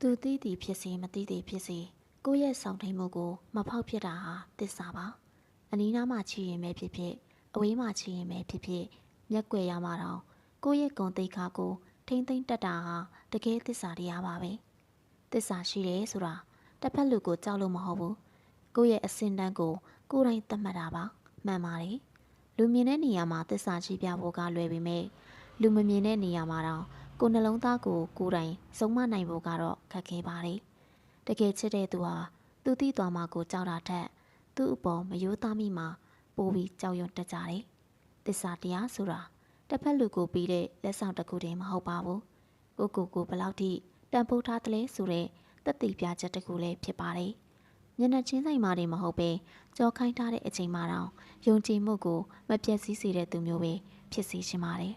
သူသိသည်ဖြစ်စေမသိသည်ဖြစ်စေကိုယ့်ရဲ့ဆောင်ထိန်မှုကိုမဖောက်ဖြစ်တာဟာသစ္စာပါအနီးနားမှာချီရင်ပဲဖြစ်ဖြစ်အဝေးမှာချီရင်ပဲဖြစ်ဖြစ်မျက်ကွယ်ရမှာတော့ကိုယ့်ရဲ့ဂုဏ်သိက္ခာကိုထိမ့်သိမ့်တတ်တာဟာတကယ်သစ္စာတရားပါပဲသစ္စာရှိတယ်ဆိုတာတစ်ဖက်လူကိုကြောက်လို့မဟုတ်ဘူးကိုယ့်ရဲ့အစင်တန်းကိုကိုယ်တိုင်သတ်မှတ်တာပါမှန်ပါတယ်လူမြင်တဲ့နေရာမှာသစ္စာရှိပြဖို့ကလွယ်ပေမဲ့လူမမြင်တဲ့နေရာမှာတော့ကိုယ်နှလုံးသားကိုကိုယ်တိုင်စုံမနိုင်ဖို့ကတော့ခက်ခဲပါတယ်တကယ်ချစ်တဲ့သူဟာသူသိသွားမှကိုကြောက်တာထက်သူ့အပေါ်မယိုးသားမိမှပိုပြီးကြောက်ရွံ့တတ်ကြတယ်သစ္စာတရားဆိုတာတစ်ဖက်လူကိုပြီးတဲ့လက်ဆောင်တစ်ခုတည်းမဟုတ်ပါဘူးကိုဘယ်လောက်ထိတန်ဖိုးထားသလဲဆိုတဲ့သက်သေပြချက်တစ်ခုလည်းဖြစ်ပါတယ်မျက်နှာချင်းဆိုင်မှာတွေမဟုတ်ပဲကြောခိုင်းထားတဲ့အချိန်မှတော့ယုံကြည်မှုကိုမပြတ်စည်းစေတဲ့သူမျိုးပဲဖြစ်စေချင်ပါတယ်